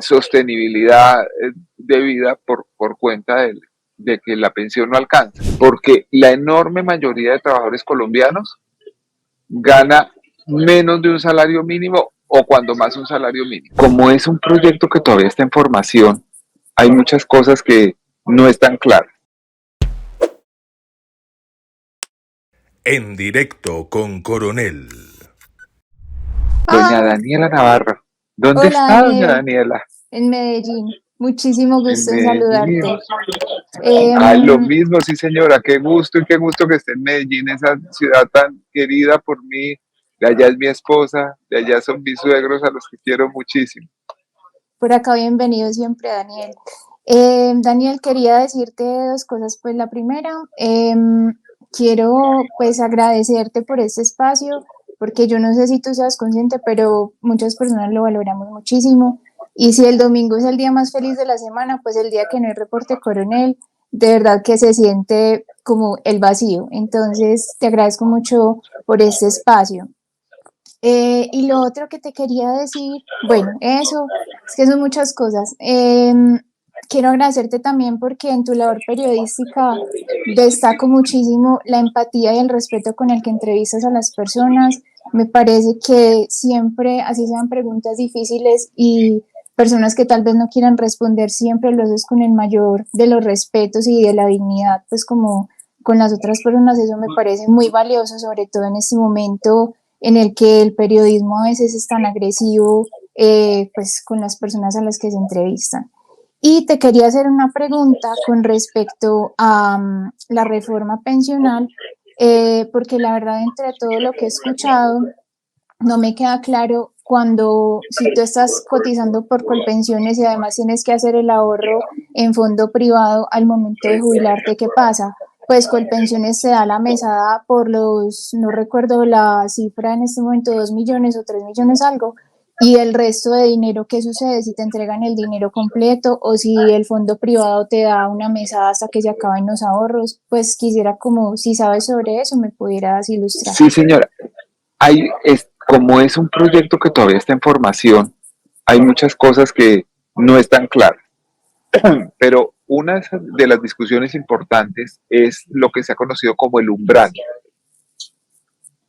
sostenibilidad de vida por cuenta de que la pensión no alcanza, porque la enorme mayoría de trabajadores colombianos gana menos de un salario mínimo o cuando más un salario mínimo. Como es un proyecto que todavía está en formación, hay muchas cosas que no están claras. En directo con Coronel. Doña Ah, Daniela Navarro, ¿dónde hola está doña Daniel, Daniela? en Medellín. Muchísimo En gusto en Medellín. saludarte. Ay, lo Em, mismo, sí señora, qué gusto y qué gusto que esté en Medellín, esa ciudad tan querida por mí. De allá es mi esposa, de allá son mis suegros a los que quiero muchísimo. por acá bienvenido siempre, Daniel. Daniel, quería decirte dos cosas. Pues la primera, quiero pues agradecerte por este espacio, porque yo no sé si tú seas consciente, pero muchas personas lo valoramos muchísimo. Y si el domingo es el día más feliz de la semana, pues el día que no hay reporte coronel, de verdad que se siente como el vacío. Entonces, te agradezco mucho por este espacio. Y lo otro que te quería decir, bueno, eso, es que son muchas cosas. Quiero agradecerte también porque en tu labor periodística destaco muchísimo la empatía y el respeto con el que entrevistas a las personas. Me parece que siempre, así sean preguntas difíciles y personas que tal vez no quieran responder, siempre lo haces con el mayor de los respetos y de la dignidad, pues como con las otras personas. Eso me parece muy valioso, sobre todo en este momento en el que el periodismo a veces es tan agresivo, pues con las personas a las que se entrevistan. Y te quería hacer una pregunta con respecto a la reforma pensional, porque la verdad, entre todo lo que he escuchado, no me queda claro cuando, si tú estás cotizando por Colpensiones y además tienes que hacer el ahorro en fondo privado al momento de jubilarte, ¿qué pasa? Pues Colpensiones te da la mesada por los, no recuerdo la cifra en este momento, 2 millones o 3 millones algo, y el resto de dinero, ¿qué sucede si te entregan el dinero completo o si el fondo privado te da una mesada hasta que se acaben los ahorros? Pues quisiera, como si sabes sobre eso, me pudieras ilustrar. Sí señora, como es un proyecto que todavía está en formación, hay muchas cosas que no están claras. Pero una de las discusiones importantes es lo que se ha conocido como el umbral.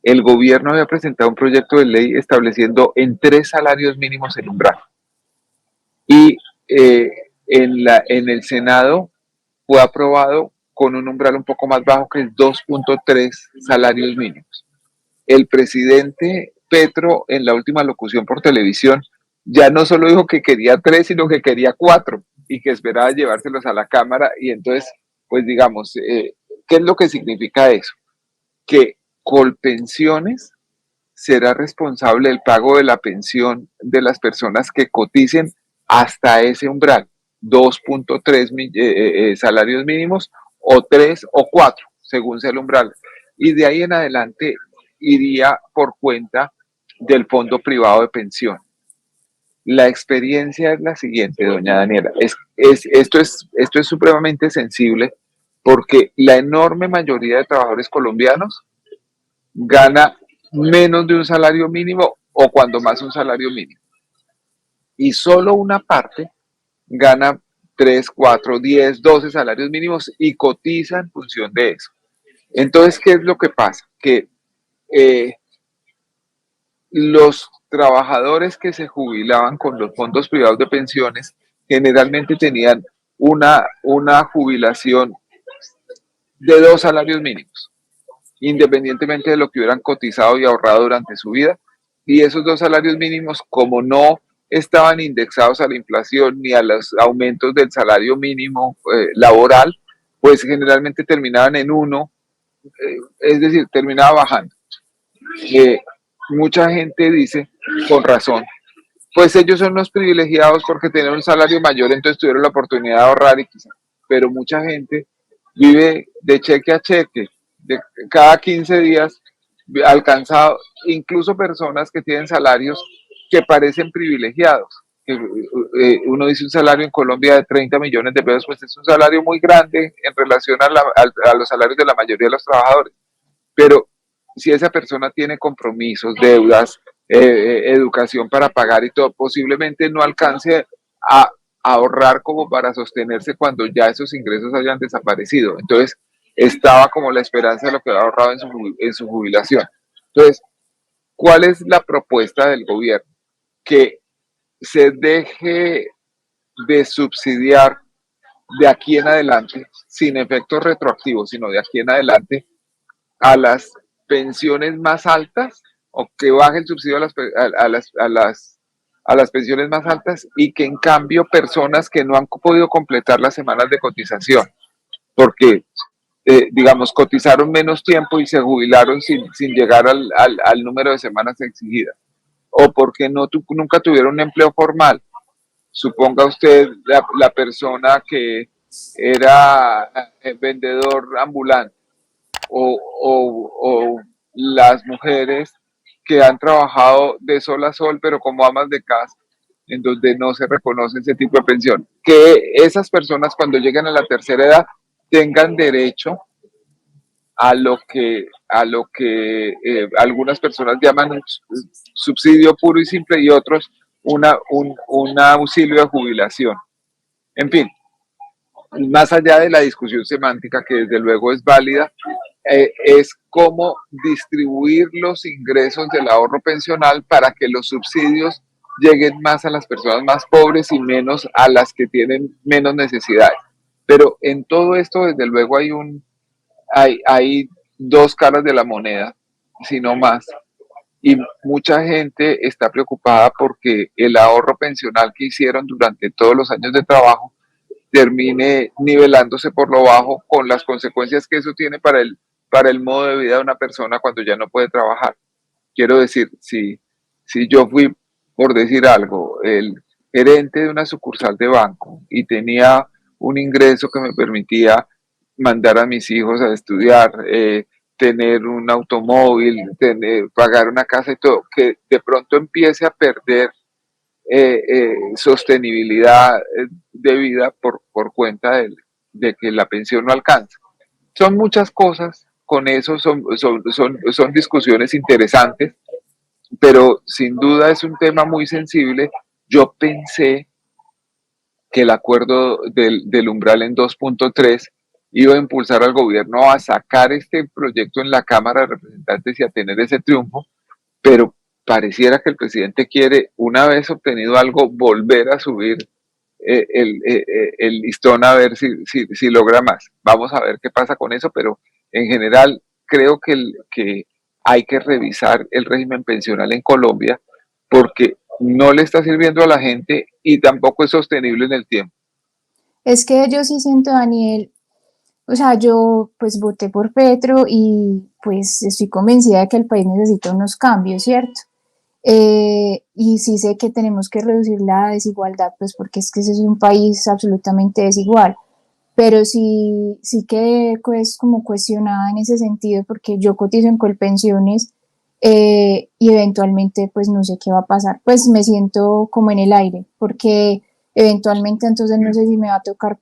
El gobierno había presentado un proyecto de ley estableciendo en 3 salarios mínimos el umbral. Y en el Senado fue aprobado con un umbral un poco más bajo, que es 2.3 salarios mínimos. El presidente Petro, en la última locución por televisión, ya no solo dijo que quería 3, sino que quería 4 y que esperaba llevárselos a la Cámara. Y entonces, pues digamos, ¿qué es lo que significa eso? Que Colpensiones será responsable del pago de la pensión de las personas que coticen hasta ese umbral, 2.3 salarios mínimos o 3 o 4, según sea el umbral. Y de ahí en adelante iría por cuenta del fondo privado de pensión. La experiencia es la siguiente, doña Daniela. Esto es supremamente sensible porque la enorme mayoría de trabajadores colombianos gana menos de un salario mínimo o cuando más un salario mínimo. Y solo una parte gana 3, 4, 10, 12 salarios mínimos y cotiza en función de eso. Entonces, ¿qué es lo que pasa? Que eh, los trabajadores que se jubilaban con los fondos privados de pensiones generalmente tenían una jubilación de 2 salarios mínimos, independientemente de lo que hubieran cotizado y ahorrado durante su vida. Y esos 2 salarios mínimos, como no estaban indexados a la inflación ni a los aumentos del salario mínimo laboral, pues generalmente terminaban en uno, es decir, terminaba bajando. Eh, Mucha gente dice, con razón, pues ellos son los privilegiados porque tienen un salario mayor, entonces tuvieron la oportunidad de ahorrar, y quizá, pero mucha gente vive de cheque a cheque, de cada 15 días alcanzado, incluso personas que tienen salarios que parecen privilegiados. Uno dice un salario en Colombia de 30 millones de pesos, pues es un salario muy grande en relación a los salarios de la mayoría de los trabajadores. Pero si esa persona tiene compromisos, deudas, educación para pagar y todo, posiblemente no alcance a ahorrar como para sostenerse cuando ya esos ingresos hayan desaparecido. Entonces, estaba como la esperanza de lo que había ahorrado en su jubilación. Entonces, ¿cuál es la propuesta del gobierno? Que se deje de subsidiar de aquí en adelante, sin efectos retroactivos, sino de aquí en adelante, a las pensiones más altas, o que baje el subsidio a las pensiones más altas, y que en cambio personas que no han podido completar las semanas de cotización, porque digamos, cotizaron menos tiempo y se jubilaron sin llegar al número de semanas exigidas, o porque nunca tuvieron un empleo formal. Suponga usted la persona que era vendedor ambulante, o las mujeres que han trabajado de sol a sol, pero como amas de casa, en donde no se reconoce ese tipo de pensión. Que esas personas, cuando lleguen a la tercera edad, tengan derecho a lo que algunas personas llaman un subsidio puro y simple, y otros un auxilio de jubilación. En fin, más allá de la discusión semántica, que desde luego es válida, es cómo distribuir los ingresos del ahorro pensional para que los subsidios lleguen más a las personas más pobres y menos a las que tienen menos necesidades. Pero en todo esto, desde luego, hay dos caras de la moneda, si no más, y mucha gente está preocupada porque el ahorro pensional que hicieron durante todos los años de trabajo termine nivelándose por lo bajo, con las consecuencias que eso tiene para el modo de vida de una persona cuando ya no puede trabajar. Quiero decir, si yo fui, por decir algo, el gerente de una sucursal de banco y tenía un ingreso que me permitía mandar a mis hijos a estudiar, tener un automóvil, pagar una casa y todo, que de pronto empiece a perder sostenibilidad de vida por cuenta de que la pensión no alcanza. Son muchas cosas, con eso son discusiones interesantes, pero sin duda es un tema muy sensible. Yo pensé que el acuerdo del umbral en 2.3 iba a impulsar al gobierno a sacar este proyecto en la Cámara de Representantes y a tener ese triunfo, pero pareciera que el presidente quiere, una vez obtenido algo, volver a subir el listón, a ver si logra más. Vamos a ver qué pasa con eso, pero en general creo que hay que revisar el régimen pensional en Colombia, porque no le está sirviendo a la gente y tampoco es sostenible en el tiempo. Es que yo sí siento, Daniel, o sea, yo pues voté por Petro y pues estoy convencida de que el país necesita unos cambios, ¿cierto? Y sí sé que tenemos que reducir la desigualdad, pues porque es que ese es un país absolutamente desigual, pero sí que es como cuestionada en ese sentido, porque yo cotizo en Colpensiones y eventualmente pues no sé qué va a pasar, pues me siento como en el aire, porque eventualmente entonces no sé si me va a tocar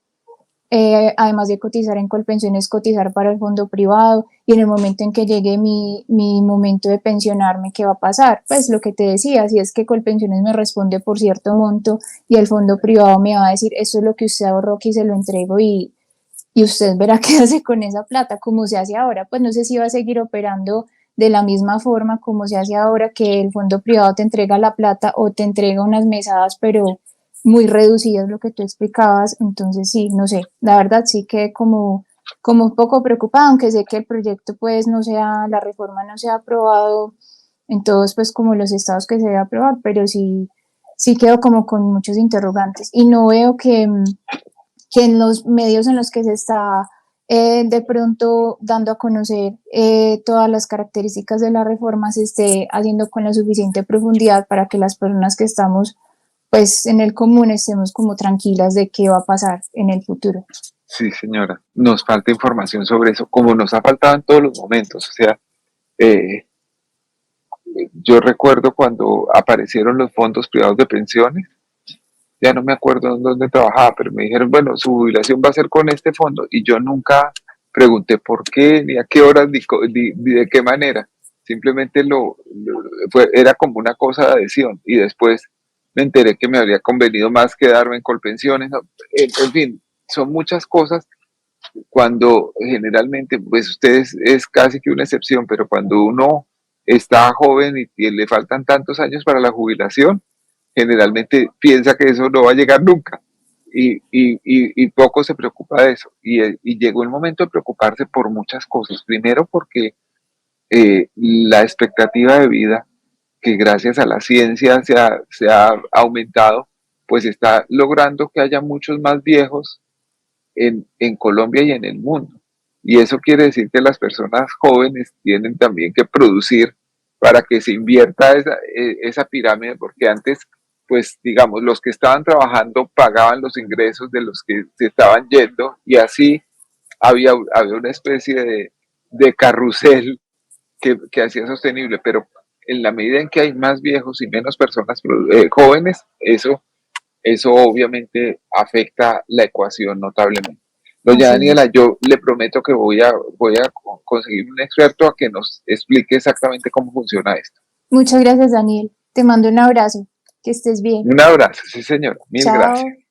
además de cotizar en Colpensiones, cotizar para el fondo privado, y en el momento en que llegue mi momento de pensionarme, ¿qué va a pasar? Pues lo que te decía, si es que Colpensiones me responde por cierto monto y el fondo privado me va a decir, esto es lo que usted ahorró, que se lo entrego, y usted verá qué hace con esa plata, como se hace ahora. Pues no sé si va a seguir operando de la misma forma como se hace ahora, que el fondo privado te entrega la plata o te entrega unas mesadas, pero muy reducidas, lo que tú explicabas. Entonces sí, no sé, la verdad sí que como un poco preocupada, aunque sé que el proyecto pues no sea, la reforma no sea aprobado en todos pues como los estados que se debe aprobar, pero sí quedo como con muchos interrogantes y no veo que en los medios en los que se está de pronto dando a conocer todas las características de la reforma se esté haciendo con la suficiente profundidad para que las personas que estamos pues en el común estemos como tranquilas de qué va a pasar en el futuro. Sí, señora, nos falta información sobre eso, como nos ha faltado en todos los momentos. O sea, eh, yo recuerdo cuando aparecieron los fondos privados de pensiones, ya no me acuerdo en dónde trabajaba, pero me dijeron, bueno, su jubilación va a ser con este fondo, y yo nunca pregunté por qué, ni a qué horas, ni de qué manera. simplemente era como una cosa de adhesión y después me enteré que me habría convenido más quedarme en Colpensiones, ¿no? En fin, son muchas cosas cuando generalmente, pues ustedes es casi que una excepción, pero cuando uno está joven y le faltan tantos años para la jubilación, generalmente piensa que eso no va a llegar nunca y poco se preocupa de eso. Y llegó el momento de preocuparse por muchas cosas. Primero porque la expectativa de vida, que gracias a la ciencia se ha aumentado, pues está logrando que haya muchos más viejos en Colombia y en el mundo. Y eso quiere decir que las personas jóvenes tienen también que producir para que se invierta esa pirámide, porque antes, pues digamos, los que estaban trabajando pagaban los ingresos de los que se estaban yendo y así había una especie de carrusel que hacía sostenible, pero en la medida en que hay más viejos y menos personas jóvenes, eso obviamente afecta la ecuación notablemente. Doña Así Daniela, es. yo le prometo que voy a conseguir un experto a que nos explique exactamente cómo funciona esto. Muchas gracias, Daniel. Te mando un abrazo. Que estés bien. Un abrazo, sí señor, mil gracias. Chao.